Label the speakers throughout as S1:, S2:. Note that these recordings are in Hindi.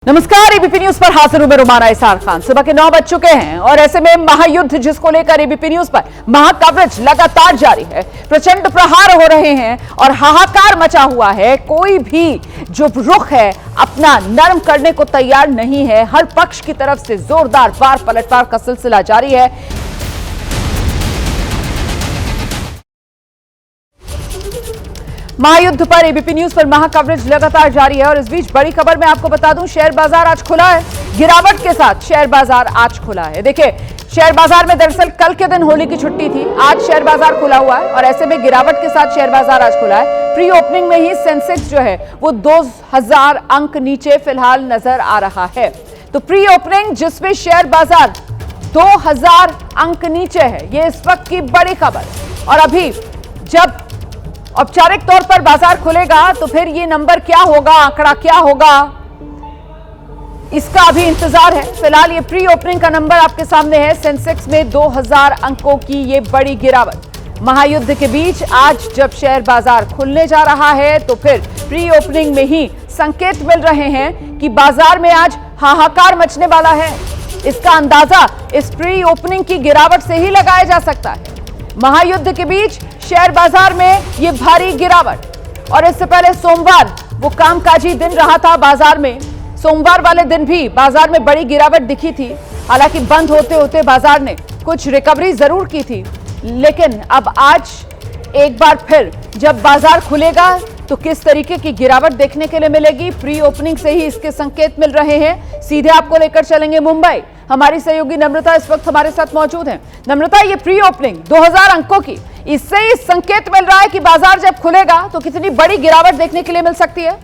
S1: नमस्कार, एबीपी न्यूज पर हाजिर हूं मैं रुमाना इसार खान। सुबह के 9 बज चुके हैं और ऐसे में महायुद्ध जिसको लेकर एबीपी न्यूज पर महा कवरेज लगातार जारी है। प्रचंड प्रहार हो रहे हैं और हाहाकार मचा हुआ है। कोई भी जो रुख है अपना नरम करने को तैयार नहीं है। हर पक्ष की तरफ से जोरदार वार पलटवार का सिलसिला जारी है। महायुद्ध पर एबीपी न्यूज पर महा कवरेज लगातार जारी है और इस बीच बड़ी खबर मैं आपको बता दूं, शेयर बाजार आज खुला है। गिरावट के साथ शेयर बाजार आज खुला है। देखिए, शेयर बाजार में दरअसल कल के दिन होली की छुट्टी थी, आज शेयर बाजार खुला हुआ है और ऐसे में गिरावट के साथ शेयर बाजार आज खुला है। प्री ओपनिंग में ही सेंसेक्स जो है वो 2000 अंक नीचे फिलहाल नजर आ रहा है। तो प्री ओपनिंग जिसमें शेयर बाजार 2000 अंक नीचे है, ये इस वक्त की बड़ी खबर। और अभी जब औपचारिक तौर पर बाजार खुलेगा तो फिर ये नंबर क्या होगा, आंकड़ा क्या होगा, इसका अभी इंतजार है। फिलहाल ये प्री ओपनिंग का नंबर आपके सामने है। सेंसेक्स में 2000 अंकों की ये बड़ी गिरावट। महायुद्ध के बीच आज जब शेयर बाजार खुलने जा रहा है तो फिर प्री ओपनिंग में ही संकेत मिल रहे हैं कि बाजार में आज हाहाकार मचने वाला है। इसका अंदाजा इस प्री ओपनिंग की गिरावट से ही लगाया जा सकता है। महायुद्ध के बीच शेयर बाजार में ये भारी गिरावट। और इससे पहले सोमवार वो कामकाजी दिन रहा था बाजार में। सोमवार वाले दिन भी बाजार में बड़ी गिरावट दिखी थी। हालांकि बंद होते होते बाजार ने कुछ रिकवरी जरूर की थी, लेकिन अब आज एक बार फिर जब बाजार खुलेगा तो किस तरीके की गिरावट देखने के लिए मिलेगी, प्री ओपनिंग से ही इसके संकेत मिल रहे हैं। सीधे आपको लेकर चलेंगे मुंबई। हमारी सहयोगी नम्रता इस वक्त हमारे साथ मौजूद हैं। नम्रता, ये प्री ओपनिंग 2000 अंकों की, इससे ही संकेत मिल रहा है कि बाजार जब खुलेगा तो कितनी बड़ी गिरावट देखने के लिए मिल सकती है।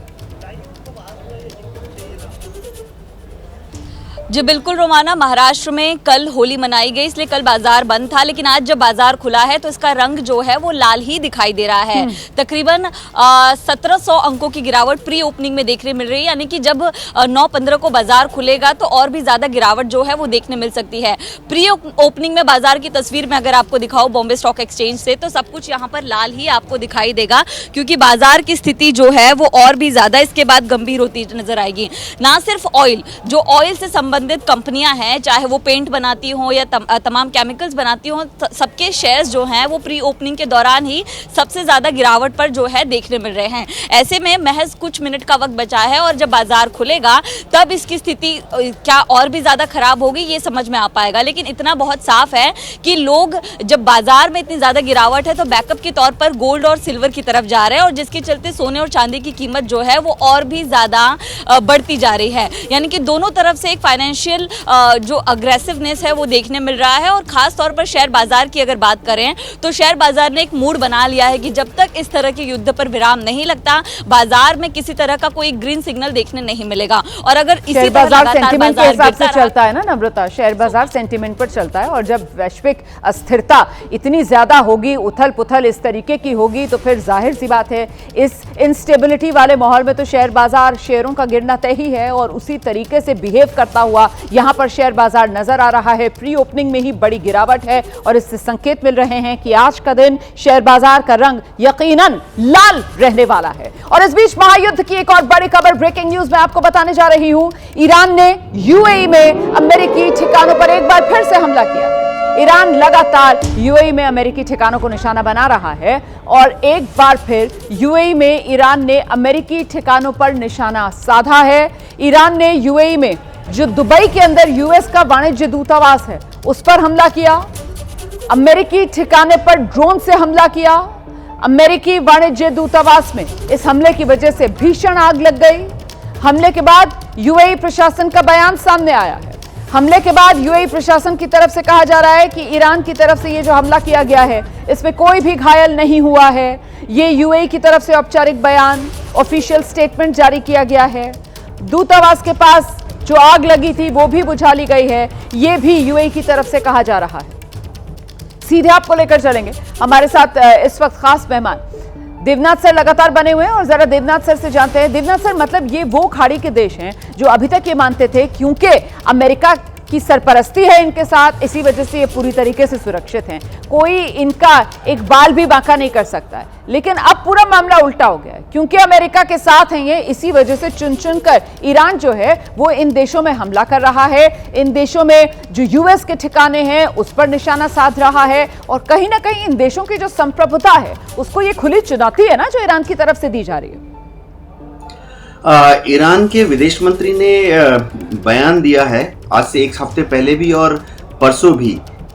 S2: जी बिल्कुल रोमाना, महाराष्ट्र में कल होली मनाई गई, इसलिए कल बाजार बंद था, लेकिन आज जब बाजार खुला है तो इसका रंग जो है वो लाल ही दिखाई दे रहा है। तकरीबन 1700 अंकों की गिरावट प्री ओपनिंग में देखने मिल रही है। यानी कि जब 9-15 को बाजार खुलेगा तो और भी ज्यादा गिरावट जो है वो देखने मिल सकती है। प्री ओपनिंग में बाजार की तस्वीर में अगर आपको दिखाओ बॉम्बे स्टॉक एक्सचेंज से, तो सब कुछ यहाँ पर लाल ही आपको दिखाई देगा, क्योंकि बाजार की स्थिति जो है वो और भी ज्यादा इसके बाद गंभीर होती नजर आएगी। ना सिर्फ ऑयल, जो ऑयल से संबंधित कंपनियां हैं, चाहे वो पेंट बनाती हो या तमाम केमिकल्स बनाती हो, सबके शेयर्स जो हैं वो प्री ओपनिंग के दौरान ही सबसे ज्यादा गिरावट पर जो है देखने मिल रहे हैं। ऐसे में महज कुछ मिनट का वक्त बचा है और जब बाजार खुलेगा तब इसकी स्थिति क्या और भी ज्यादा खराब होगी ये समझ में आ पाएगा। लेकिन इतना बहुत साफ है कि लोग जब बाजार में इतनी ज्यादा गिरावट है तो बैकअप के तौर पर गोल्ड और सिल्वर की तरफ जा रहे हैं, और जिसके चलते सोने और चांदी की कीमत जो है वो और भी ज्यादा बढ़ती जा रही है। यानी कि दोनों तरफ से एक फाइनेंशियल जो अग्रेसिवनेस है वो देखने मिल रहा है। और खास तौर पर शेयर बाजार की अगर बात करें तो शेयर बाजार ने एक मूड बना लिया है कि जब तक इस तरह के युद्ध पर विराम नहीं लगता, बाजार में किसी तरह का कोई ग्रीन सिग्नल देखने नहीं मिलेगा। और अगर इसी
S1: बाजार सेंटीमेंट के हिसाब से चलता है ना नम्रता, शेयर बाजार सेंटीमेंट पर चलता है, और जब वैश्विक अस्थिरता इतनी ज्यादा होगी, उथल पुथल इस तरीके की होगी, तो फिर जाहिर सी बात है इस इनस्टेबिलिटी वाले माहौल में तो शेयर बाजार, शेयरों का गिरना तय ही है। और उसी तरीके से बिहेव करता हुआ यहां पर शेयर बाजार नजर आ रहा है। प्री ओपनिंग में ही बड़ी गिरावट है और इससे संकेत मिल रहे हैं कि आज का दिन शेयर बाजार का रंग यकीनन लाल रहने वाला है। और इस बीच महायुद्ध की एक और बड़ी खबर, ब्रेकिंग न्यूज मैं आपको बताने जा रही हूं। ईरान ने यूएई में अमेरिकी ठिकानों पर एक बार फिर से हमला किया। ईरान लगातार यूएई में अमेरिकी ठिकानों को निशाना बना रहा है और एक बार फिर यूएई में ईरान ने अमेरिकी ठिकानों पर निशाना साधा है। ईरान ने यूएई में जो दुबई के अंदर यूएस का वाणिज्य दूतावास है उस पर हमला किया। अमेरिकी ठिकाने पर ड्रोन से हमला किया। अमेरिकी वाणिज्य दूतावास में इस हमले की वजह से भीषण आग लग गई। हमले के बाद यूएई प्रशासन का बयान सामने आया है। हमले के बाद यूएई प्रशासन की तरफ से कहा जा रहा है कि ईरान की तरफ से ये जो हमला किया गया है इसमें कोई भी घायल नहीं हुआ है। ये यूएई की तरफ से औपचारिक बयान, ऑफिशियल स्टेटमेंट जारी किया गया है। दूतावास के पास जो आग लगी थी वो भी बुझा ली गई है, ये भी यूएई की तरफ से कहा जा रहा है। सीधे आपको लेकर चलेंगे, हमारे साथ इस वक्त खास मेहमान देवनाथ सर लगातार बने हुए हैं और जरा देवनाथ सर से जानते हैं। देवनाथ सर, मतलब ये वो खाड़ी के देश हैं जो अभी तक ये मानते थे क्योंकि अमेरिका की सरपरस्ती है इनके साथ, इसी वजह से ये पूरी तरीके से सुरक्षित हैं। कोई इनका एक बाल भी बांका नहीं कर सकता है। लेकिन अब पूरा मामला उल्टा हो गया है, क्योंकि अमेरिका के साथ हैं ये, इसी वजह से चुन चुन कर ईरान जो है वो इन देशों में हमला कर रहा है। इन देशों में जो यूएस के ठिकाने हैं उस पर निशाना साध रहा है, और कहीं ना कहीं इन देशों की जो संप्रभुता है उसको ये खुली चुनौती है ना जो ईरान की तरफ से दी जा रही है।
S3: ईरान के विदेश मंत्री ने बयान दिया है आज से एक हफ्ते पहले भी और परसों भी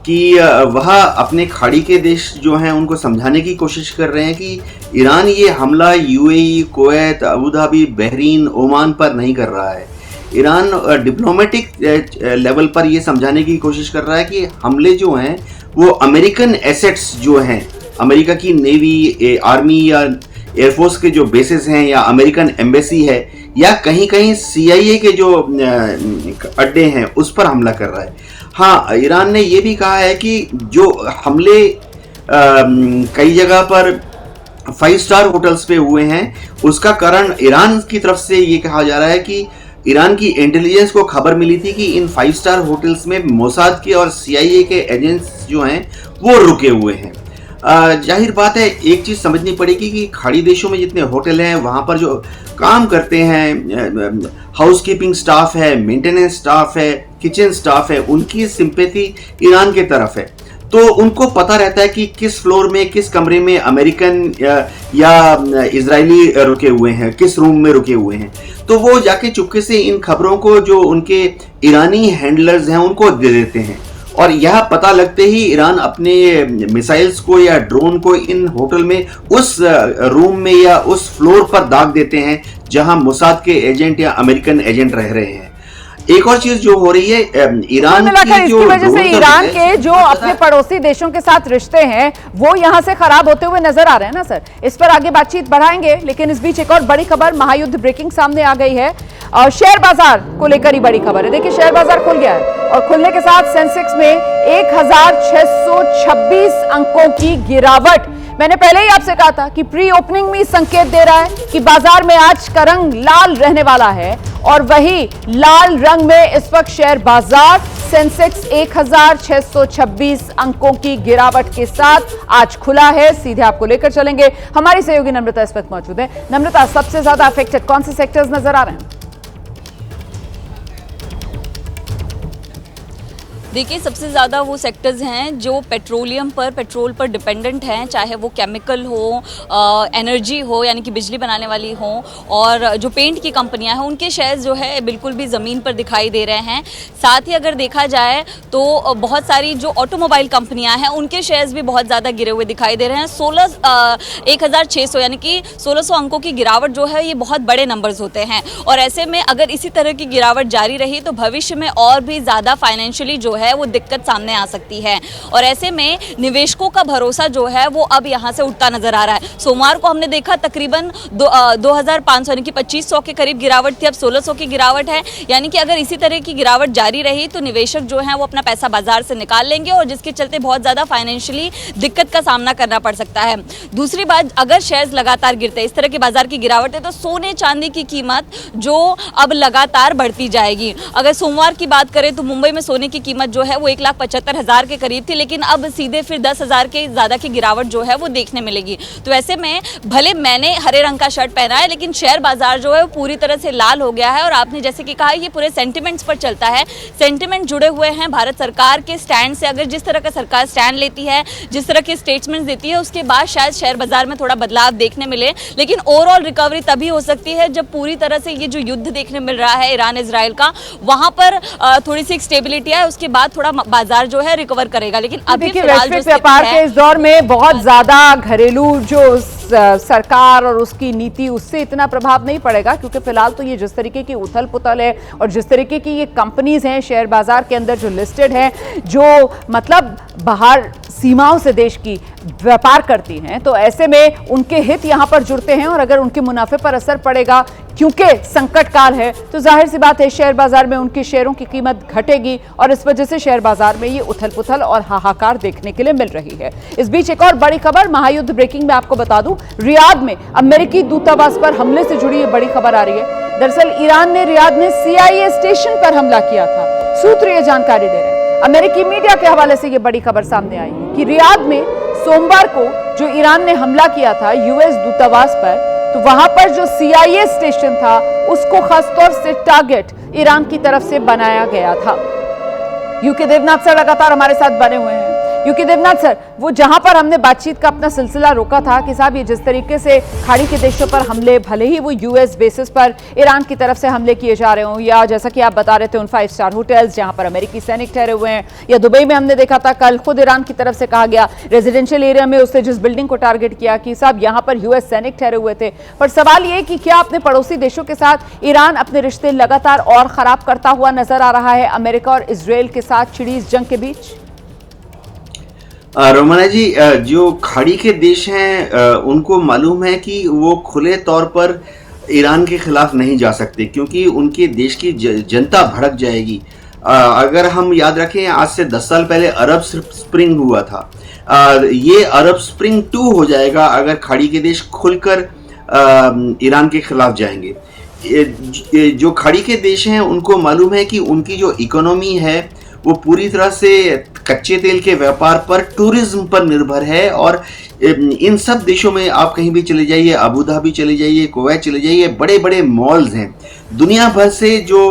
S3: कि वह अपने खाड़ी के देश जो हैं उनको समझाने की कोशिश कर रहे हैं कि ईरान ये हमला UAE, Kuwait, Abu Dhabi, Bahrain, Oman पर नहीं कर रहा है। ईरान डिप्लोमेटिक लेवल पर ये समझाने की कोशिश कर रहा है कि हमले जो हैं वो अमेरिकन एसेट्स जो हैं, अमेरिका की नेवी, आर्मी या एयरफोर्स के जो बेसिस हैं या अमेरिकन एम्बेसी है या कहीं कहीं सीआईए के जो अड्डे हैं उस पर हमला कर रहा है। हाँ, ईरान ने ये भी कहा है कि जो हमले कई जगह पर 5 स्टार होटल्स पे हुए हैं उसका कारण ईरान की तरफ से ये कहा जा रहा है कि ईरान की इंटेलिजेंस को खबर मिली थी कि इन 5 स्टार होटल्स में मोसाद के और सीआईए के एजेंट्स जो हैं वो रुके हुए हैं। जाहिर बात है, एक चीज़ समझनी पड़ेगी कि खाड़ी देशों में जितने होटल हैं वहाँ पर जो काम करते हैं, हाउसकीपिंग स्टाफ है, मेंटेनेंस स्टाफ है, किचन स्टाफ है, उनकी सिंपैथी ईरान के तरफ है। तो उनको पता रहता है कि किस फ्लोर में, किस कमरे में अमेरिकन या इजरायली रुके हुए हैं, किस रूम में रुके हुए हैं। तो वो जाके चुपके से इन खबरों को जो उनके ईरानी हैंडलर्स हैं उनको दे देते हैं, और यह पता लगते ही ईरान अपने मिसाइल्स को या ड्रोन को इन होटल में उस रूम में या उस फ्लोर पर दाग देते हैं जहां मोसाद के एजेंट या अमेरिकन एजेंट रह रहे हैं। एक और चीज जो हो रही है, ईरान की जो
S1: वजह से ईरान के जो अपने पड़ोसी देशों के साथ रिश्ते हैं वो यहां से खराब होते हुए नजर आ रहे हैं ना सर। इस पर आगे बातचीत बढ़ाएंगे, लेकिन इस बीच एक और बड़ी खबर, महायुद्ध ब्रेकिंग सामने आ गई है और शेयर बाजार को लेकर ही बड़ी खबर है। देखिए, शेयर बाजार खुल गया है और खुलने के साथ सेंसेक्स में 1626 अंकों की गिरावट। मैंने पहले ही आपसे कहा था कि प्री ओपनिंग में संकेत दे रहा है कि बाजार में आज का रंग लाल रहने वाला है, और वही लाल रंग में इस वक्त शेयर बाजार सेंसेक्स 1626 अंकों की गिरावट के साथ आज खुला है। सीधे आपको लेकर चलेंगे, हमारी सहयोगी नम्रता इस वक्त मौजूद है। नम्रता, सबसे ज्यादा अफेक्टेड कौन से सेक्टर्स नजर आ रहे हैं?
S2: देखिए, सबसे ज़्यादा वो सेक्टर्स हैं जो पेट्रोल पर डिपेंडेंट हैं, चाहे वो केमिकल हो, एनर्जी हो यानी कि बिजली बनाने वाली हो, और जो पेंट की कंपनियां हैं उनके शेयर्स जो है बिल्कुल भी ज़मीन पर दिखाई दे रहे हैं। साथ ही अगर देखा जाए तो बहुत सारी जो ऑटोमोबाइल कंपनियां हैं उनके शेयर्स भी बहुत ज़्यादा गिरे हुए दिखाई दे रहे हैं। 1600 यानी कि 1600 अंकों की गिरावट जो है ये बहुत बड़े नंबर्स होते हैं, और ऐसे में अगर इसी तरह की गिरावट जारी रही तो भविष्य में और भी ज़्यादा फाइनेंशियली जो है वो दिक्कत सामने आ सकती है, और ऐसे में निवेशकों का भरोसा जो है वो अब यहां से उठता नजर आ रहा है। सोमवार को हमने देखा तकरीबन 2500 यानी कि 2500 के करीब गिरावट थी, अब 1600 की गिरावट है। यानी कि अगर इसी तरह की गिरावट जारी रही तो निवेशक जो है वो अपना पैसा बाजार से निकाल लेंगे, और जिसके चलते बहुत ज्यादा फाइनेंशियली दिक्कत का सामना करना पड़ सकता है। दूसरी बात, अगर शेयर्स लगातार गिरते, इस तरह की बाजार की गिरावट है, तो सोने चांदी की कीमत जो अब लगातार बढ़ती जाएगी। अगर सोमवार की बात करें तो मुंबई में सोने की कीमत जो है वो 1,75,000 के करीब थी, लेकिन अब सीधे फिर 10,000 के ज्यादा की गिरावट जो है वो देखने मिलेगी। तो ऐसे में भले मैंने हरे रंग का शर्ट पहना है, लेकिन शेयर बाजार जो है वो पूरी तरह से लाल हो गया है, और आपने जैसे कि कहा ये पूरे सेंटिमेंट्स पर चलता है। सेंटिमेंट जुड़े हुए हैं भारत सरकार के स्टैंड से। अगर जिस तरह का सरकार स्टैंड लेती है, जिस तरह के स्टेटमेंट्स देती है, उसके बाद शायद शेयर बाजार में थोड़ा बदलाव देखने मिले, लेकिन ओवरऑल रिकवरी तभी हो सकती है जब पूरी तरह से ये जो युद्ध देखने मिल रहा है ईरान इजराइल का, वहां पर थोड़ी सी स्टेबिलिटी है, उसके बाद थोड़ा बाजार जो है रिकवर करेगा। लेकिन अभी
S1: वैश्विक व्यापार के इस दौर में बहुत ज्यादा घरेलू जो सरकार और उसकी नीति, उससे इतना प्रभाव नहीं पड़ेगा, क्योंकि फिलहाल तो ये जिस तरीके की उथल पुथल है और जिस तरीके की ये कंपनीज हैं शेयर बाजार के अंदर जो लिस्टेड हैं, जो मतलब बाहर सीमाओं से देश की व्यापार करती हैं, तो ऐसे में उनके हित यहां पर जुड़ते हैं, और अगर उनके मुनाफे पर असर पड़ेगा क्योंकि संकट काल है, तो जाहिर सी बात है शेयर बाजार में उनके शेयरों की कीमत घटेगी, और इस वजह से शेयर बाजार में ये उथल पुथल और हाहाकार देखने के लिए मिल रही है। इस बीच एक और बड़ी खबर, महायुद्ध ब्रेकिंग में आपको बता दूं, रियाद में अमेरिकी दूतावास पर हमले से जुड़ी ये बड़ी खबर आ रही है। दरअसल ईरान ने रियाद में CIA स्टेशन पर हमला किया था। सूत्र ये जानकारी दे रहे हैं। अमेरिकी मीडिया के हवाले से ये बड़ी खबर सामने आई है कि रियाद में सोमवार को जो ईरान ने हमला किया था US दूतावास पर, तो वहां पर जो CIA स्टेशन था उसको खासतौर से टारगेट ईरान की तरफ से बनाया गया था। यूके देवनाथ सर लगातार हमारे साथ बने हुए हैं। यूके देवनाथ सर, वो जहां पर हमने बातचीत का अपना सिलसिला रोका था कि साहब ये जिस तरीके से खाड़ी के देशों पर हमले, भले ही वो US बेसिस पर ईरान की तरफ से हमले किए जा रहे हों, या जैसा कि आप बता रहे थे उन 5 स्टार होटल्स जहां पर अमेरिकी सैनिक ठहरे हुए हैं, या दुबई में हमने देखा था कल खुद ईरान की तरफ से कहा गया रेजिडेंशियल एरिया में उसने जिस बिल्डिंग को टारगेट किया कि साहब यहां पर US सैनिक ठहरे हुए थे। पर सवाल ये कि क्या अपने पड़ोसी देशों के साथ ईरान अपने रिश्ते लगातार और खराब करता हुआ नजर आ रहा है अमेरिका और इजरायल के साथ छिड़ी इस जंग के बीच?
S3: रोमाना जी, जो खाड़ी के देश हैं उनको मालूम है कि वो खुले तौर पर ईरान के खिलाफ नहीं जा सकते, क्योंकि उनके देश की जनता भड़क जाएगी। अगर हम याद रखें, आज से 10 साल पहले अरब स्प्रिंग हुआ था। ये अरब स्प्रिंग 2 हो जाएगा अगर खाड़ी के देश खुलकर ईरान के खिलाफ जाएंगे। जो खाड़ी के देश हैं उनको मालूम है कि उनकी जो इकोनॉमी है वो पूरी तरह से कच्चे तेल के व्यापार पर, टूरिज्म पर निर्भर है। और इन सब देशों में आप कहीं भी चले जाइए, अबू धाबी चले जाइए, कुवैत चले जाइए, बड़े बड़े मॉल्स हैं। दुनिया भर से जो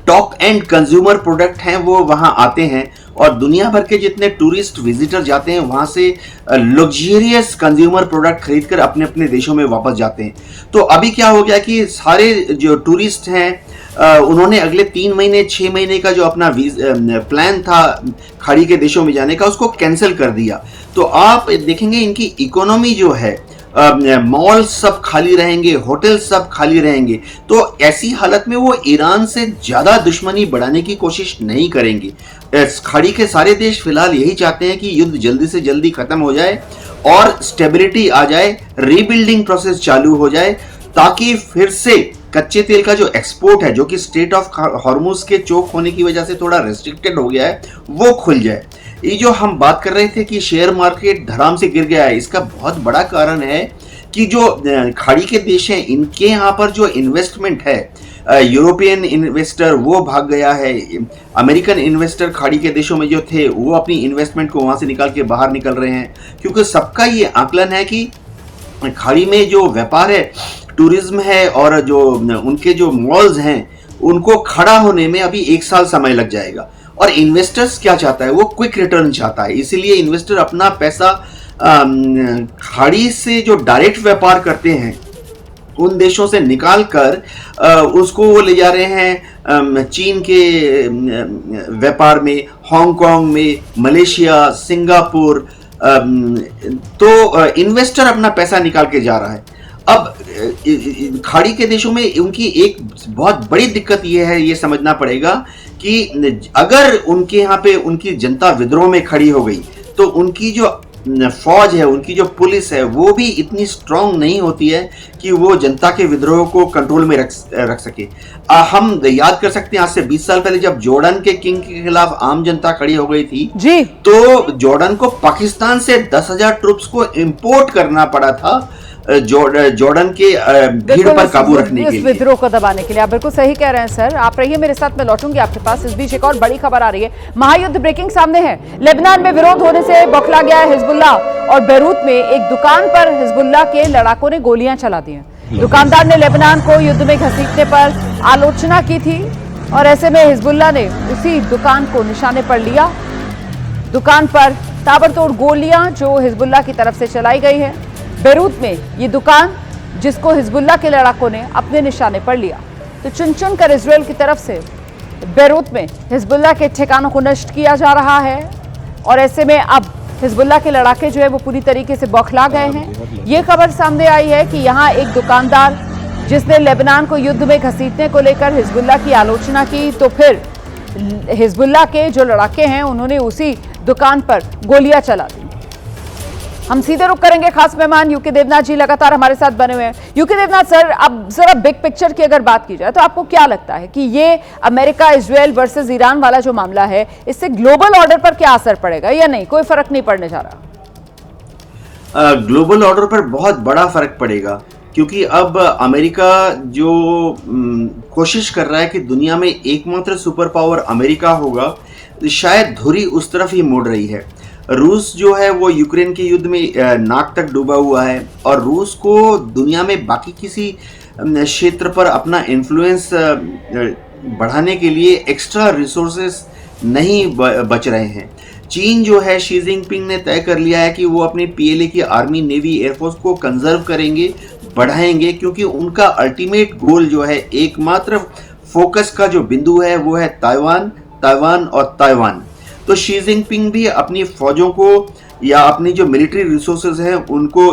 S3: टॉप एंड कंज्यूमर प्रोडक्ट हैं वो वहां आते हैं, और दुनिया भर के जितने टूरिस्ट विजिटर जाते हैं वहां से लग्जरियस कंज्यूमर प्रोडक्ट खरीदकर अपने अपने देशों में वापस जाते हैं। तो अभी क्या हो गया कि सारे जो टूरिस्ट हैं उन्होंने अगले 3 महीने 6 महीने का जो अपना प्लान था खाड़ी के देशों में जाने का, उसको कैंसिल कर दिया। तो आप देखेंगे इनकी इकोनॉमी जो है, मॉल सब खाली रहेंगे, होटल सब खाली रहेंगे। तो ऐसी हालत में वो ईरान से ज्यादा दुश्मनी बढ़ाने की कोशिश नहीं करेंगे। खाड़ी के सारे देश फिलहाल यही चाहते हैं कि युद्ध जल्दी से जल्दी खत्म हो जाए और स्टेबिलिटी आ जाए, रीबिल्डिंग प्रोसेस चालू हो जाए, ताकि फिर से कच्चे तेल का जो एक्सपोर्ट है, जो कि स्ट्रेट ऑफ हॉर्मुज के चोक होने की वजह से थोड़ा रेस्ट्रिक्टेड हो गया है, वो खुल जाए। ये जो हम बात कर रहे थे कि शेयर मार्केट धड़ाम से गिर गया है, इसका बहुत बड़ा कारण है कि जो खाड़ी के देश हैं इनके यहाँ पर जो इन्वेस्टमेंट है, यूरोपियन इन्वेस्टर वो भाग गया है। अमेरिकन इन्वेस्टर खाड़ी के देशों में जो थे वो अपनी इन्वेस्टमेंट को वहाँ से निकाल के बाहर निकल रहे हैं, क्योंकि सबका ये आकलन है कि खाड़ी में जो व्यापार है, टूरिज्म है, और जो उनके जो मॉल्स हैं उनको खड़ा होने में अभी 1 साल समय लग जाएगा। और इन्वेस्टर्स क्या चाहता है, वो क्विक रिटर्न चाहता है। इसीलिए इन्वेस्टर अपना पैसा खाड़ी से जो डायरेक्ट व्यापार करते हैं उन देशों से निकाल कर उसको वो ले जा रहे हैं चीन के व्यापार में, हांगकांग में, मलेशिया, सिंगापुर। तो इन्वेस्टर अपना पैसा निकाल के जा रहा है। अब खाड़ी के देशों में उनकी एक बहुत बड़ी दिक्कत यह है, ये समझना पड़ेगा कि अगर उनके यहाँ पे उनकी जनता विद्रोह में खड़ी हो गई तो उनकी जो फौज है, उनकी जो पुलिस है, वो भी इतनी स्ट्रांग नहीं होती है कि वो जनता के विद्रोह को कंट्रोल में रख सके। हम याद कर सकते हैं आज से 20 साल पहले जब जॉर्डन के किंग के खिलाफ आम जनता खड़ी हो गई थी जी, तो जॉर्डन को पाकिस्तान से 10,000 ट्रूप्स को इंपोर्ट करना पड़ा था जॉर्डन के भीड़ पर काबू रखने के लिए,
S1: इस विद्रोह को दबाने के लिए। आप बिल्कुल सही कह रहे हैं सर, आप रहिए मेरे साथ, मैं लौटूंगी आपके पास। इस बीच एक और बड़ी खबर आ रही है, महायुद्ध ब्रेकिंग सामने है। लेबनान में विरोध होने से बौखला गया है हिजबुल्लाह, और बैरूत में एक दुकान पर हिजबुल्लाह के लड़ाकों ने गोलियां चला दी हैं। दुकानदार ने लेबनान को युद्ध में घसीटने पर आलोचना की थी, और ऐसे में हिजबुल्लाह ने उसी दुकान को निशाने पर लिया। दुकान पर ताबड़तोड़ गोलियां जो हिजबुल्लाह की तरफ से चलाई गई है। बैरूत में ये दुकान जिसको हिजबुल्लाह के लड़ाकों ने अपने निशाने पर लिया। तो चुन चुन कर इजरायल की तरफ से बैरूत में हिजबुल्लाह के ठिकानों को नष्ट किया जा रहा है, और ऐसे में अब हिजबुल्लाह के लड़ाके जो है वो पूरी तरीके से बौखला गए हैं। ये खबर सामने आई है कि यहाँ एक दुकानदार जिसने लेबनान को युद्ध में घसीटने को लेकर हिजबुल्लाह की आलोचना की, तो फिर हिजबुल्लाह के जो लड़ाके हैं उन्होंने उसी दुकान पर गोलियां चला दी। हम सीधे रुक करेंगे, खास मेहमान यूके देवनाथ जी लगातार हमारे साथ बने हुए हैं। यूके देवनाथ सर, अब जरा बिग पिक्चर की अगर बात की जाए तो आपको क्या लगता है कि ये अमेरिका इजरायल वर्सेस ईरान वाला जो मामला है, इससे ग्लोबल ऑर्डर पर क्या असर पड़ेगा या नहीं, कोई फर्क नहीं पड़ने जा रहा?
S3: ग्लोबल ऑर्डर पर बहुत बड़ा फर्क पड़ेगा, क्योंकि अब अमेरिका जो कोशिश कर रहा है कि दुनिया में एकमात्र सुपर पावर अमेरिका होगा, शायद धुरी उस तरफ ही मुड़ रही है। रूस जो है वो यूक्रेन के युद्ध में नाक तक डूबा हुआ है, और रूस को दुनिया में बाकी किसी क्षेत्र पर अपना इन्फ्लुएंस बढ़ाने के लिए एक्स्ट्रा रिसोर्सेस नहीं बच रहे हैं। चीन जो है, शी जिनपिंग ने तय कर लिया है कि वो अपने पीएलए की आर्मी, नेवी, एयरफोर्स को कंजर्व करेंगे, बढ़ाएंगे, क्योंकि उनका अल्टीमेट गोल जो है, एकमात्र फोकस का जो बिंदु है वो है ताइवान, ताइवान और ताइवान। तो शी जिनपिंग भी अपनी फौजों को या अपनी जो मिलिट्री रिसोर्सेज हैं उनको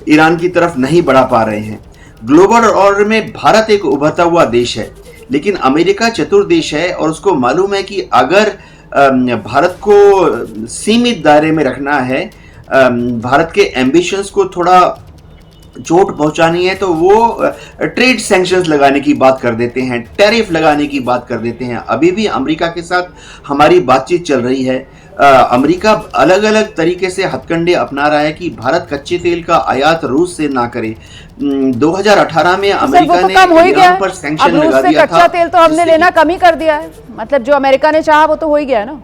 S3: ईरान की तरफ नहीं बढ़ा पा रहे हैं। ग्लोबल ऑर्डर में भारत एक उभरता हुआ देश है, लेकिन अमेरिका चतुर देश है और उसको मालूम है कि अगर भारत को सीमित दायरे में रखना है, भारत के एम्बिशंस को थोड़ा चोट पहुंचानी है, तो वो ट्रेड सैंक्शंस लगाने की बात कर देते हैं, टैरिफ लगाने की बात कर देते हैं। अभी भी अमेरिका के साथ हमारी बातचीत चल रही है। अमेरिका अलग अलग तरीके से हथकंडे अपना रहा है कि भारत कच्चे तेल का आयात रूस से ना करे। 2018 में अमेरिका ने ईरान पर सैंक्शन लगा दिया था।
S1: कच्चा तेल तो हमने लेना कम ही कर दिया है, मतलब जो अमेरिका ने चाहा वो तो हो ही गया ना।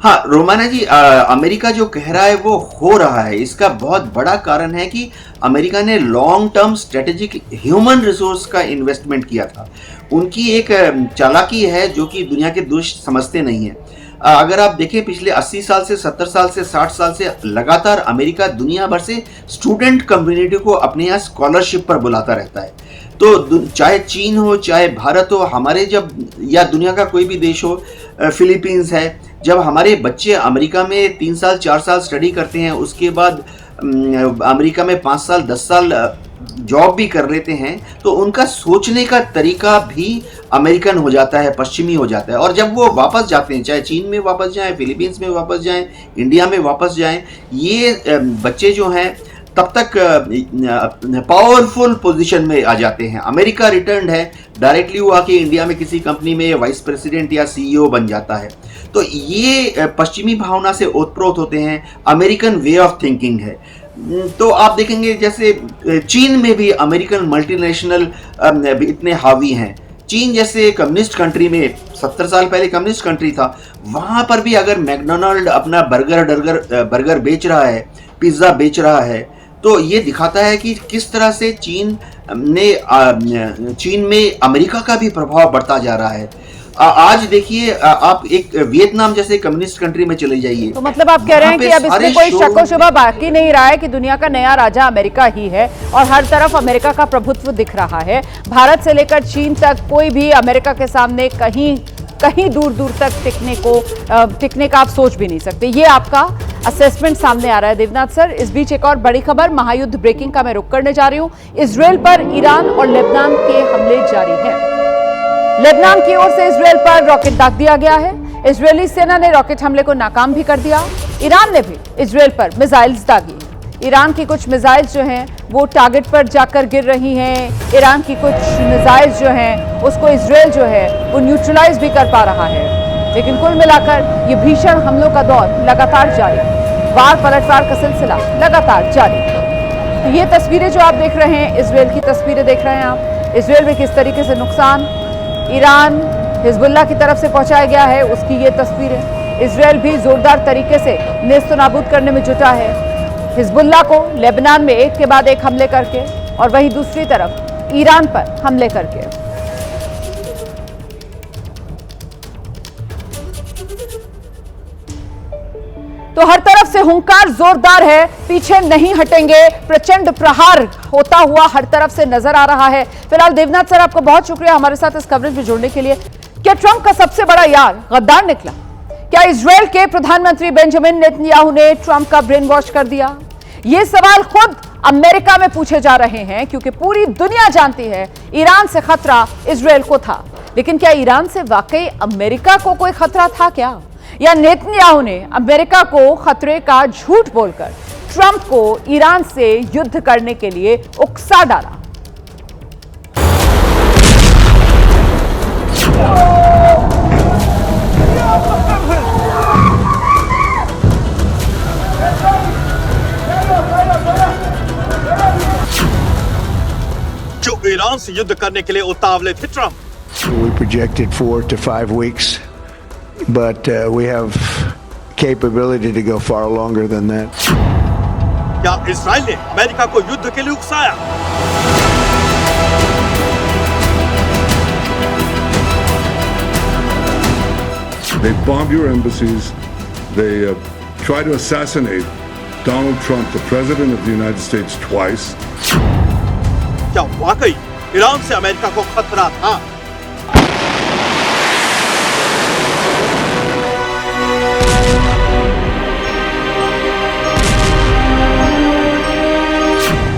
S3: हाँ रोमाना जी, अमेरिका जो कह रहा है वो हो रहा है। इसका बहुत बड़ा कारण है कि अमेरिका ने long term strategic human resource का इन्वेस्टमेंट किया था। उनकी एक चालाकी है जो कि दुनिया के दोस्त समझते नहीं है। अगर आप देखें पिछले 80 साल से 70 साल से 60 साल से लगातार अमेरिका दुनिया भर से स्टूडेंट कम्युनिटी को अपने यहाँ स्कॉलरशिप पर बुलाता रहता है। तो चाहे चीन हो, चाहे भारत हो, हमारे जब या दुनिया का कोई भी देश हो, फिलीपींस है, जब हमारे बच्चे अमेरिका में 3 साल 4 साल स्टडी करते हैं, उसके बाद अमेरिका में 5 साल 10 साल जॉब भी कर लेते हैं, तो उनका सोचने का तरीका भी अमेरिकन हो जाता है, पश्चिमी हो जाता है। और जब वो वापस जाते हैं, चाहे चीन में वापस जाएं, फिलीपींस में वापस जाएं, इंडिया में वापस जाएं, ये बच्चे जो हैं तब तक पावरफुल पोजीशन में आ जाते हैं। अमेरिका रिटर्न है, डायरेक्टली वो आके इंडिया में किसी कंपनी में वाइस प्रेसिडेंट या सीईओ बन जाता है। तो ये पश्चिमी भावना से ओतप्रोत होते हैं, अमेरिकन वे ऑफ थिंकिंग है। तो आप देखेंगे जैसे चीन में भी अमेरिकन मल्टीनेशनल इतने हावी हैं। चीन जैसे कम्युनिस्ट कंट्री में 70 साल पहले कम्युनिस्ट कंट्री था, वहां पर भी अगर मैकडोनाल्ड अपना बर्गर बेच रहा है, पिज्जा बेच रहा है, तो ये दिखाता है कि किस तरह से चीन में अमेरिका का भी प्रभाव बढ़ता जा रहा है। आज देखिए, आप एक वियतनाम जैसे कम्युनिस्ट कंट्री में चले जाइए,
S1: तो मतलब आप कह रहे हैं कि अब इसमें कोई शक व शुबा बाकी नहीं रहा है कि दुनिया का नया राजा अमेरिका ही है और हर तरफ अमेरिका का प्रभुत्व दिख रहा है। भारत से लेकर चीन तक कोई भी अमेरिका के सामने कहीं दूर दूर तक टिकने का आप सोच भी नहीं सकते। ये आपका असेसमेंट सामने आ रहा है देवनाथ सर। इस बीच एक और बड़ी खबर, महायुद्ध ब्रेकिंग का मैं रुख करने जा रही हूं। इजरायल पर ईरान और लेबनान के हमले जारी हैं। लेबनान की ओर से इजरायल पर रॉकेट दाग दिया गया है। इजरायली सेना ने रॉकेट हमले को नाकाम भी कर दिया। ईरान ने भी इजरायल पर मिसाइल्स दागी। ईरान की कुछ मिसाइल्स जो हैं वो टारगेट पर जाकर गिर रही हैं। ईरान की कुछ मिसाइल्स जो हैं उसको इजरायल जो है वो न्यूट्रलाइज भी कर पा रहा है। लेकिन कुल मिलाकर ये भीषण हमलों का दौर लगातार जारी है। वार पलटवार का सिलसिला लगातार जारी है। तो ये तस्वीरें जो आप देख रहे हैं, इजरायल की तस्वीरें देख रहे हैं आप। इजरायल में किस तरीके से नुकसान ईरान हिजबुल्लाह की तरफ से पहुंचाया गया है, उसकी ये तस्वीरें। इजरायल भी जोरदार तरीके से नेस्तनाबूद करने में जुटा है हिजबुल्लाह को, लेबनान में एक के बाद एक हमले करके, और वहीं दूसरी तरफ ईरान पर हमले करके। तो हर तरफ से हुंकार जोरदार है, पीछे नहीं हटेंगे, प्रचंड प्रहार होता हुआ हर तरफ से नजर आ रहा है। फिलहाल देवनाथ सर, आपका बहुत शुक्रिया हमारे साथ इस कवरेज में जुड़ने के लिए। क्या ट्रंप का सबसे बड़ा यार गद्दार निकला? क्या इजरायल के प्रधानमंत्री बेंजामिन नेतन्याहू ने ट्रंप का ब्रेन वॉश कर दिया? ये सवाल खुद अमेरिका में पूछे जा रहे हैं, क्योंकि पूरी दुनिया जानती है ईरान से खतरा इजरायल को था। लेकिन क्या ईरान से वाकई अमेरिका को कोई खतरा था क्या, या नेतन्याहू ने अमेरिका को खतरे का झूठ बोलकर ट्रंप को ईरान से युद्ध करने के लिए उकसा डाला?
S4: युद्ध करने के लिए उतावले थे Trump.
S5: We projected 4 to 5 weeks, but we have capability to go far longer than that.
S4: क्या इजराइल ने अमेरिका को युद्ध के लिए उकसाया?
S6: They bombed your embassies. They tried to assassinate Donald Trump, the President of the United States, twice.
S4: क्या वाकई ईरान से अमेरिका को खतरा था?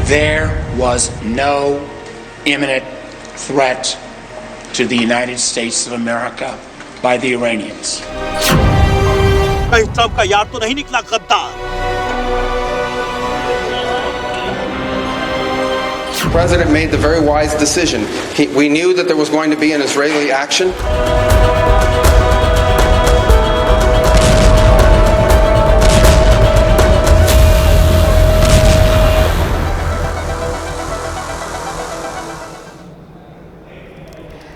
S7: There was no imminent threat to the United States of America by the Iranians.
S4: कहीं ट्रंप का यार तो नहीं निकला गद्दार?
S8: The president made the very wise decision. We knew that there was going to be an Israeli action.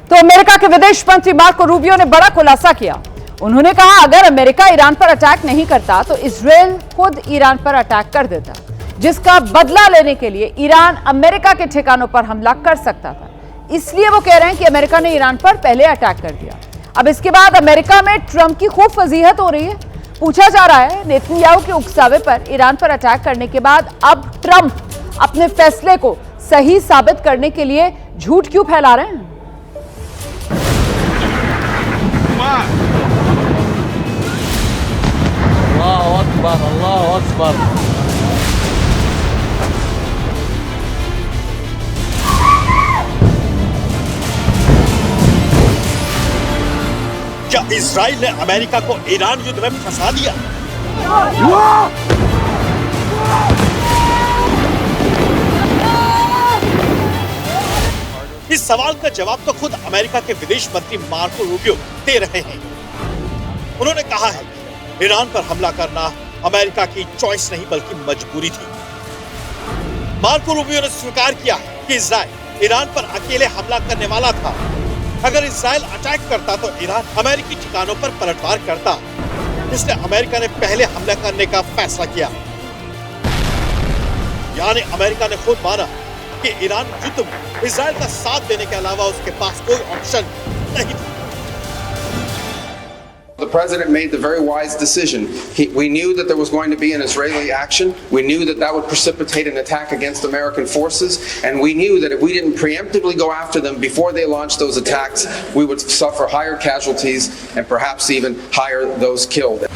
S1: तो अमेरिका के विदेश मंत्री मार्को रूबियो ने बड़ा खुलासा किया। उन्होंने कहा अगर अमेरिका ईरान पर अटैक नहीं करता तो इजराइल खुद ईरान पर अटैक कर देता, जिसका बदला लेने के लिए ईरान अमेरिका के ठिकानों पर हमला कर सकता था। इसलिए वो कह रहे हैं कि अमेरिका ने ईरान पर पहले अटैक कर दिया। अब इसके बाद अमेरिका में ट्रंप की खूब फजीहत हो रही है। पूछा जा रहा है नेतन्याहू के उकसावे पर ईरान पर अटैक करने के बाद अब ट्रंप अपने फैसले को सही साबित करने के लिए झूठ क्यों फैला रहे हैं।
S9: अल्लाह अकबर, अल्लाह अकबर।
S4: क्या इजराइल ने अमेरिका को ईरान युद्ध में फंसा दिया? इस सवाल का जवाब तो खुद अमेरिका के विदेश मंत्री मार्को रूबियो दे रहे हैं। उन्होंने कहा है ईरान पर हमला करना अमेरिका की चॉइस नहीं बल्कि मजबूरी थी। मार्को रूबियो ने स्वीकार किया है कि इजराइल ईरान पर अकेले हमला करने वाला था। अगर इजराइल अटैक करता तो ईरान अमेरिकी ठिकानों पर पलटवार करता, इसलिए अमेरिका ने पहले हमला करने का फैसला किया। यानी अमेरिका ने खुद माना कि ईरान युद्ध में इजराइल का साथ देने के अलावा उसके पास कोई ऑप्शन नहीं था।
S8: The president made the very wise decision. We knew that there was going to be an Israeli action. We knew that that would precipitate an attack against American forces. And we knew that if we didn't preemptively go after them before they launched those attacks, we would suffer higher casualties and perhaps even higher those killed.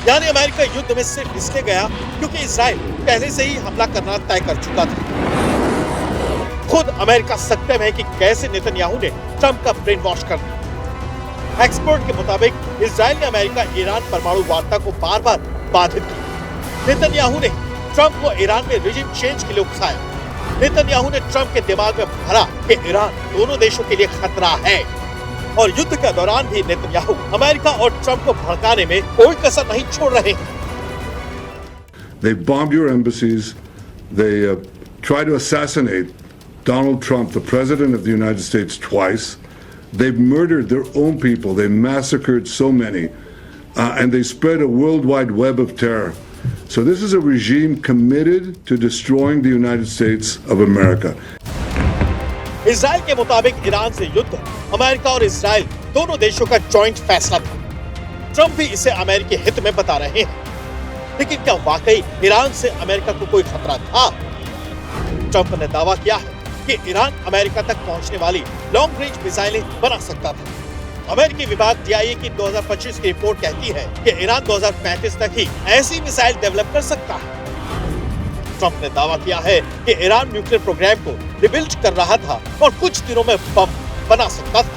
S4: यानी अमेरिका युद्ध में सिर्फ इसलिए गया क्योंकि इजराइल पहले से ही हमला करना तय कर चुका था। खुद अमेरिका सत्य है कि कैसे नेतन्याहू ने ट्रंप का ब्रेन वॉश कर दिया। एक्सपर्ट के मुताबिक इजराइल ने अमेरिका ईरान परमाणु वार्ता को बार बार बाधित किया। नेतन्याहू ने ट्रंप को ईरान में रिजिम चेंज के लिए उकसाया। नेतन्याहू ने ट्रंप के दिमाग में भरा कि ईरान दोनों देशों के लिए खतरा है। और युद्ध के दौरान भी नेतन्याहू अमेरिका और ट्रंप को भड़काने में कोई कसर नहीं छोड़ रहे हैं।
S6: They bombed your embassies. They tried to assassinate Donald Trump, the President of the United States, twice. They've murdered their own people. They massacred so many. And they spread a worldwide web of terror. So this is a regime committed to destroying the United States of America.
S4: Israel के मुताबिक ईरान से युद्ध अमेरिका और इजराइल दोनों देशों का जॉइंट फैसला था। ट्रंप भी इसे अमेरिकी हित में बता रहे हैं। लेकिन क्या वाकई ईरान से अमेरिका को कोई खतरा था? ट्रंप ने दावा किया है कि ईरान अमेरिका तक पहुंचने वाली लॉन्ग रेंज मिसाइलें बना सकता था। अमेरिकी विभाग DIA की 2025 की रिपोर्ट कहती है कि ईरान 2035 तक ही ऐसी मिसाइल डेवलप कर सकता है। ट्रंप ने दावा किया है कि ईरान न्यूक्लियर प्रोग्राम को रिबिल्ड कर रहा था और कुछ दिनों में बम बना सकता था।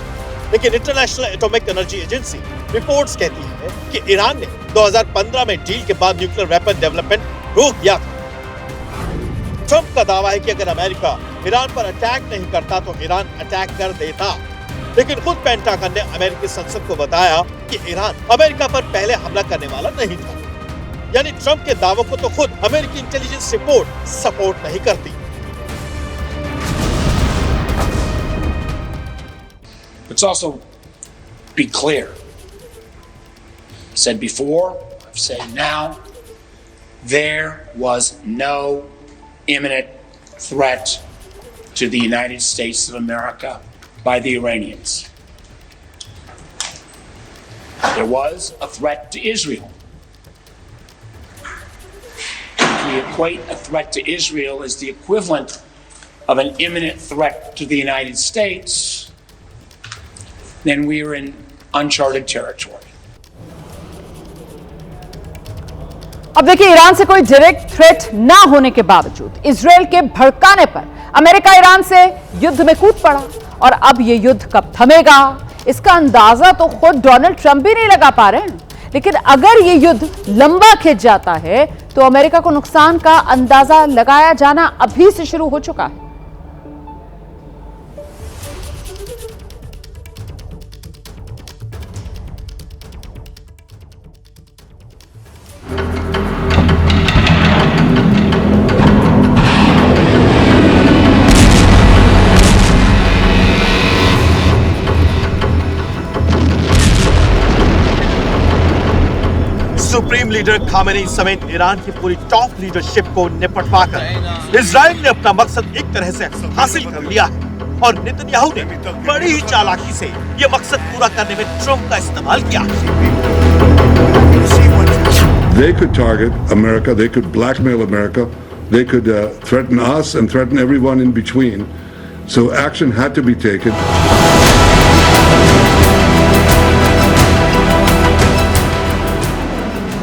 S4: लेकिन international atomic energy agency reports कहती है कि ईरान ने 2015 में डील के बाद न्यूक्लियर वेपन डेवलपमेंट रोक दिया था। ट्रंप का दावा है कि अगर अमेरिका ईरान पर अटैक नहीं करता तो ईरान अटैक कर देता। लेकिन खुद पेंटागन ने अमेरिकी संसद को बताया कि ईरान अमेरिका पर पहले हमला करने वाला नहीं था। यानी ट्रंप के दावों को तो खुद अमेरिकी इंटेलिजेंस रिपोर्ट सपोर्ट नहीं करती।
S7: Let's also be clear. I've said before, I've said now, there was no imminent threat to the United States of America by the Iranians. There was a threat to Israel. If we equate a threat to Israel as the equivalent of an imminent threat to the United States, then we are in uncharted territory.
S1: अब देखिए, ईरान से कोई डायरेक्ट थ्रेट ना होने के बावजूद इजराइल के भड़काने पर अमेरिका ईरान से युद्ध में कूद पड़ा और अब ये युद्ध कब थमेगा इसका अंदाजा तो खुद डोनाल्ड ट्रंप भी नहीं लगा पा रहे हैं। लेकिन अगर ये युद्ध लंबा खिंच जाता है तो अमेरिका को नुकसान का अंदाजा लगाया जाना अभी से शुरू हो चुका है।
S4: सुप्रीम लीडर खामेनी समेत ईरान की पूरी टॉप लीडरशिप को निपटवाकर इजराइल ने अपना मकसद एक तरह से हासिल कर लिया है और नेतन्याहू ने बड़ी ही चालाकी से यह मकसद पूरा करने में ट्रंप का इस्तेमाल किया।
S6: They could target America, they could blackmail America, they could threaten us and threaten everyone in between. So action had to be taken.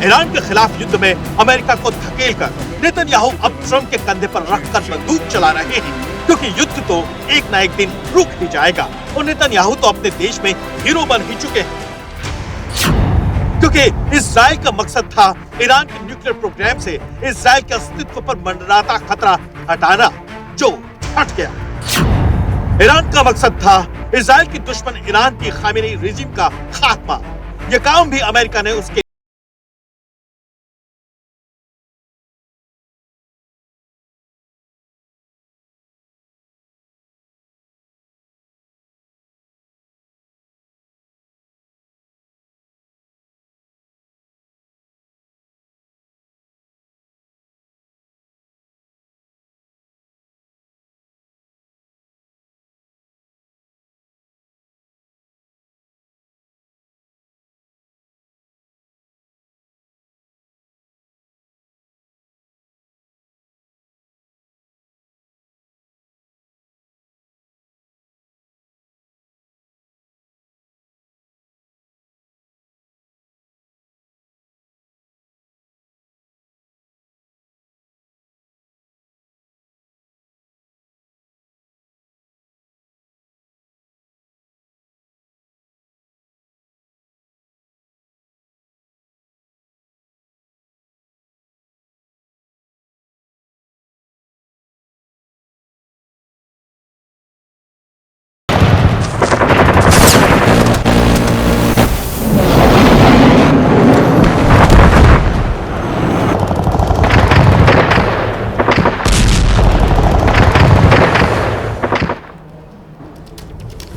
S4: Iran के खिलाफ युद्ध में अमेरिका को धकेल कर नेतन्याहू अब ट्रंप के कंधे पर रखकर बंदूक चला रहे हैं, क्योंकि युद्ध तो एक ना एक दिन रुक ही जाएगा और नेतन्याहू तो अपने देश में हीरो बन ही चुके हैं। क्योंकि इजराइल का मकसद था ईरान के न्यूक्लियर प्रोग्राम से इजराइल के अस्तित्व पर मंडराता खतरा हटाना, जो हट गया। ईरान का मकसद था इजराइल की दुश्मन ईरान की खामेनी रेजिम का खात्मा। यह काम भी अमेरिका ने उसके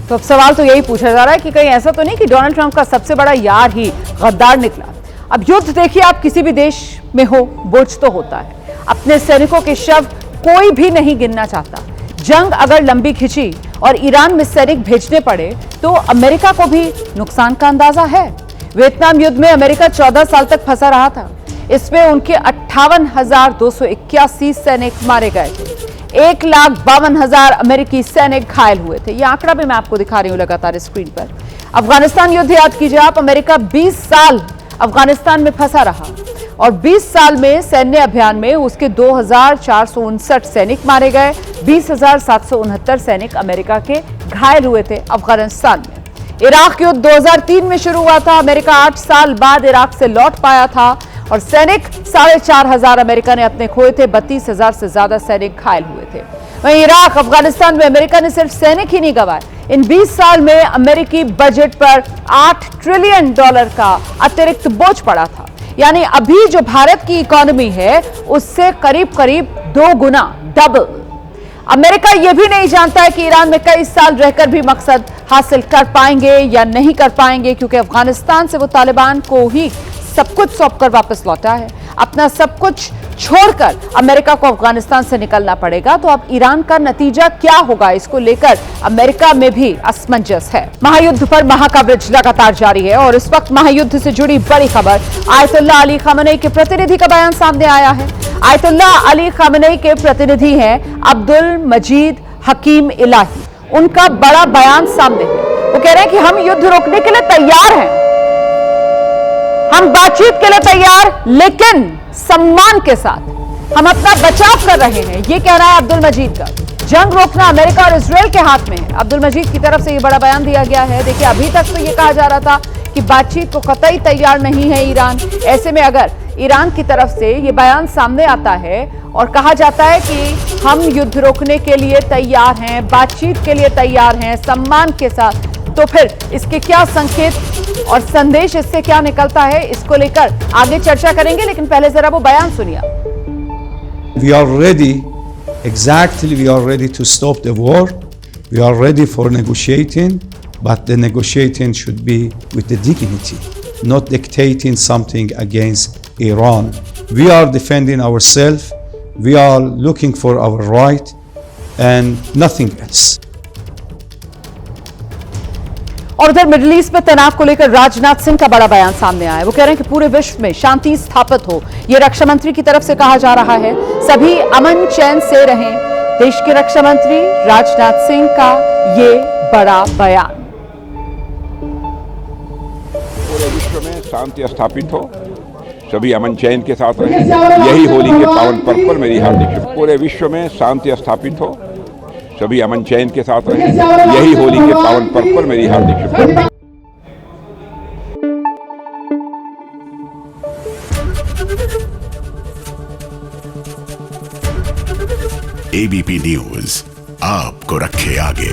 S1: तो अब सवाल तो यही पूछा जा रहा है कि कहीं ऐसा तो नहीं कि डोनाल्ड ट्रंप का सबसे बड़ा यार ही गद्दार निकला। अब युद्ध देखिए, आप किसी भी देश में हो, बोझ तो होता है। अपने सैनिकों के शव कोई भी नहीं गिनना चाहता। जंग अगर लंबी खिंची और ईरान में सैनिक भेजने पड़े तो अमेरिका को भी नुकसान का अंदाजा है। वियतनाम युद्ध में अमेरिका 14 साल तक फंसा रहा था। इसमें उनके 58,281 सैनिक मारे गए थे। 1,52,000 अमेरिकी सैनिक घायल हुए थे। यह आंकड़ा भी मैं आपको दिखा रही हूं लगातार स्क्रीन पर। अफगानिस्तान युद्ध याद कीजिए आप, अमेरिका 20 साल अफगानिस्तान में फंसा रहा और 20 साल में सैन्य अभियान में उसके 2,459 सैनिक मारे गए। 20,769 सैनिक अमेरिका के घायल हुए थे अफगानिस्तान में। इराक युद्ध 2003 में शुरू हुआ था। अमेरिका 8 साल बाद इराक से लौट पाया था और सैनिक 4,500 अमेरिका ने अपने खोए थे। 32,000 से ज्यादा सैनिक घायल हुए थे। वहीं इराक अफगानिस्तान में अमेरिका ने सिर्फ सैनिक ही नहीं गंवाए, इन 20 साल में अमेरिकी बजट पर $8 ट्रिलियन का अतिरिक्त बोझ पड़ा था। यानी अभी जो भारत की इकोनॉमी है उससे करीब करीब 2 गुना, डबल। अमेरिका यह भी नहीं जानता है कि ईरान में कई साल रहकर भी मकसद हासिल कर पाएंगे या नहीं कर पाएंगे, क्योंकि अफगानिस्तान से वो तालिबान को ही सब कुछ सौंपकर वापस लौटा है। अपना सब कुछ छोड़कर अमेरिका को अफगानिस्तान से निकलना पड़ेगा। तो अब ईरान का नतीजा क्या होगा, इसको लेकर अमेरिका में भी असमंजस है। महायुद्ध पर महाकवरेज लगातार जारी है और इस वक्त महायुद्ध से जुड़ी बड़ी खबर आयतुल्लाह अली खामेनी के प्रतिनिधि का बयान सामने आया है। आयतुल्लाह अली खामेनी के प्रतिनिधि हैं अब्दुल मजीद हकीम इलाही। उनका बड़ा बयान सामने है। वो कह रहे हैं कि हम युद्ध रोकने के लिए तैयार हैं, हम बातचीत के लिए तैयार, लेकिन सम्मान के साथ हम अपना बचाव कर रहे हैं। ये कह रहा है अब्दुल मजीद का। जंग रोकना अमेरिका और इजरायल के हाथ में है। अब्दुल मजीद की तरफ से ये बड़ा बयान दिया गया है। देखिए, अभी तक तो ये कहा जा रहा था कि बातचीत को कतई तैयार नहीं है ईरान। ऐसे में अगर ईरान की तरफ से ये बयान सामने आता है और कहा जाता है कि हम युद्ध रोकने के लिए तैयार हैं, बातचीत के लिए तैयार हैं, सम्मान के साथ, तो फिर इसके क्या संकेत और संदेश इससे क्या निकलता है, इसको लेकर आगे चर्चा करेंगे। लेकिन पहले जरा वो बयान सुनिए।
S10: We are ready, exactly we are ready to stop the war. We are ready for negotiating, but the negotiating should be with the dignity, not dictating something against Iran. We are defending ourselves, we are looking for our right and nothing else.
S1: और उधर मिडिल ईस्ट में तनाव को लेकर राजनाथ सिंह का बड़ा बयान सामने आया है। वो कह रहे हैं कि पूरे विश्व में शांति स्थापित हो, ये रक्षा मंत्री की तरफ से कहा जा रहा है। सभी अमन चैन से रहें। देश के रक्षा मंत्री राजनाथ सिंह का ये बड़ा बयान।
S11: पूरे विश्व में शांति स्थापित हो, सभी अमन चैन के साथ रहें, यही होली के पावन पर्व पर मेरी हार्दिक शुभकामनाएं। पूरे विश्व में शांति स्थापित हो, सभी अमन चैन के साथ रहें, यही होली के पावन पर्व पर मेरी हार्दिक शुभकामनाएं।
S12: एबीपी न्यूज आपको रखे आगे।